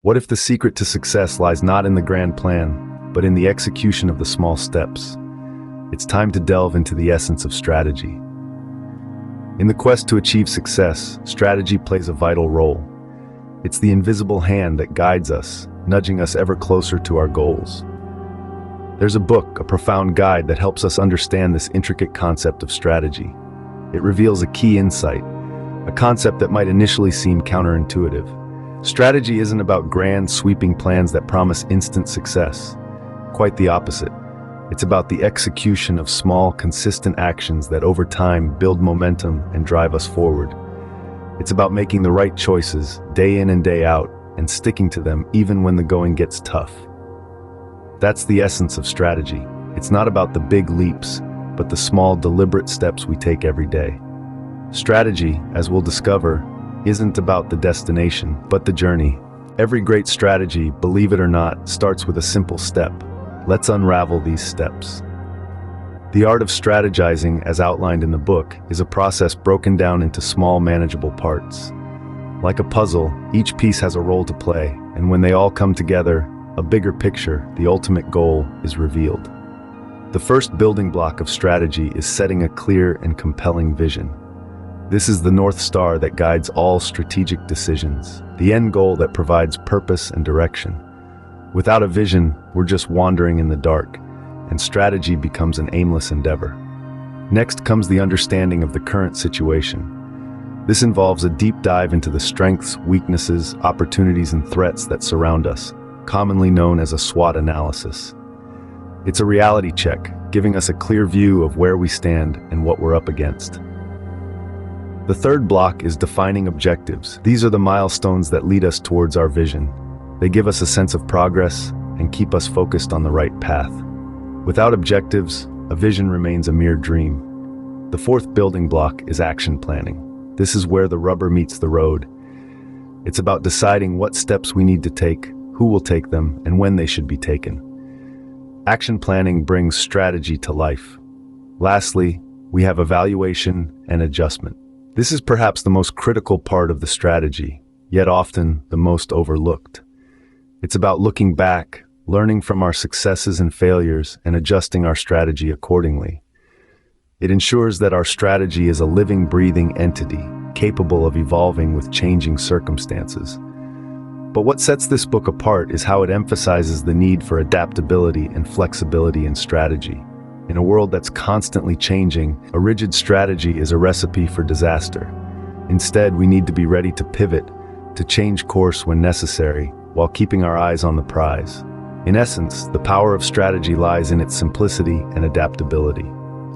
What if the secret to success lies not in the grand plan, but in the execution of the small steps? It's time to delve into the essence of strategy. In the quest to achieve success, strategy plays a vital role. It's the invisible hand that guides us, nudging us ever closer to our goals. There's a book, a profound guide that helps us understand this intricate concept of strategy. It reveals a key insight, a concept that might initially seem counterintuitive. Strategy isn't about grand, sweeping plans that promise instant success. Quite the opposite. It's about the execution of small, consistent actions that over time build momentum and drive us forward. It's about making the right choices, day in and day out, and sticking to them even when the going gets tough. That's the essence of strategy. It's not about the big leaps, but the small, deliberate steps we take every day. Strategy, as we'll discover, isn't about the destination, but the journey. Every great strategy, believe it or not, starts with a simple step. Let's unravel these steps. The art of strategizing, as outlined in the book, is a process broken down into small, manageable parts. Like a puzzle, each piece has a role to play, and when they all come together, a bigger picture, the ultimate goal, is revealed. The first building block of strategy is setting a clear and compelling vision. This is the North Star that guides all strategic decisions, the end goal that provides purpose and direction. Without a vision, we're just wandering in the dark, and strategy becomes an aimless endeavor. Next comes the understanding of the current situation. This involves a deep dive into the strengths, weaknesses, opportunities, and threats that surround us, commonly known as a SWOT analysis. It's a reality check, giving us a clear view of where we stand and what we're up against. The third block is defining objectives. These are the milestones that lead us towards our vision. They give us a sense of progress and keep us focused on the right path. Without objectives, a vision remains a mere dream. The fourth building block is action planning. This is where the rubber meets the road. It's about deciding what steps we need to take, who will take them, and when they should be taken. Action planning brings strategy to life. Lastly, we have evaluation and adjustment. This is perhaps the most critical part of the strategy, yet often the most overlooked. It's about looking back, learning from our successes and failures, and adjusting our strategy accordingly. It ensures that our strategy is a living, breathing entity, capable of evolving with changing circumstances. But what sets this book apart is how it emphasizes the need for adaptability and flexibility in strategy. In a world that's constantly changing, a rigid strategy is a recipe for disaster. Instead, we need to be ready to pivot, to change course when necessary, while keeping our eyes on the prize. In essence, the power of strategy lies in its simplicity and adaptability.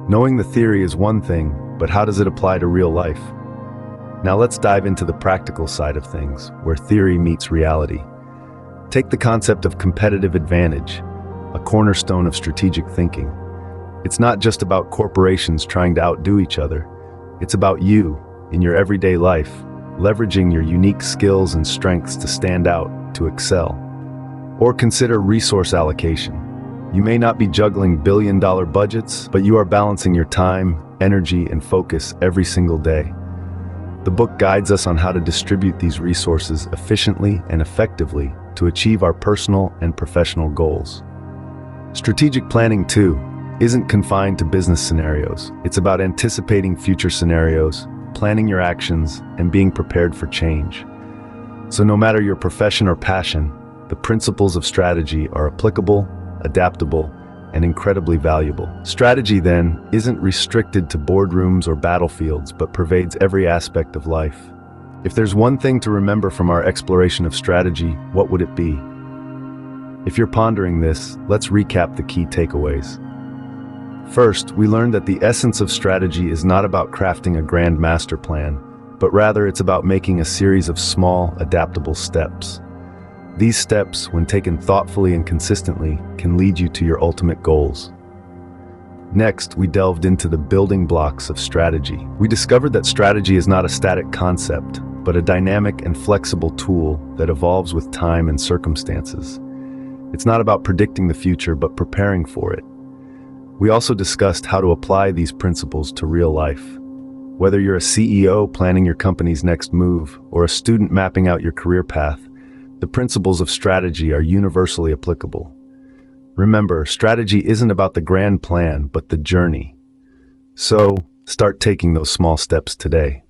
Knowing the theory is one thing, but how does it apply to real life? Now let's dive into the practical side of things, where theory meets reality. Take the concept of competitive advantage, a cornerstone of strategic thinking. It's not just about corporations trying to outdo each other. It's about you, in your everyday life, leveraging your unique skills and strengths to stand out, to excel. Or consider resource allocation. You may not be juggling billion-dollar budgets, but you are balancing your time, energy, and focus every single day. The book guides us on how to distribute these resources efficiently and effectively to achieve our personal and professional goals. Strategic planning, too, isn't confined to business scenarios. It's about anticipating future scenarios, planning your actions, and being prepared for change. So no matter your profession or passion, the principles of strategy are applicable, adaptable, and incredibly valuable. Strategy, then, isn't restricted to boardrooms or battlefields, but pervades every aspect of life. If there's one thing to remember from our exploration of strategy, what would it be? If you're pondering this, let's recap the key takeaways. First, we learned that the essence of strategy is not about crafting a grand master plan, but rather it's about making a series of small, adaptable steps. These steps, when taken thoughtfully and consistently, can lead you to your ultimate goals. Next, we delved into the building blocks of strategy. We discovered that strategy is not a static concept, but a dynamic and flexible tool that evolves with time and circumstances. It's not about predicting the future, but preparing for it. We also discussed how to apply these principles to real life. Whether you're a CEO planning your company's next move or a student mapping out your career path, The principles of strategy are universally applicable. Remember, strategy isn't about the grand plan, but the journey. So, start taking those small steps today.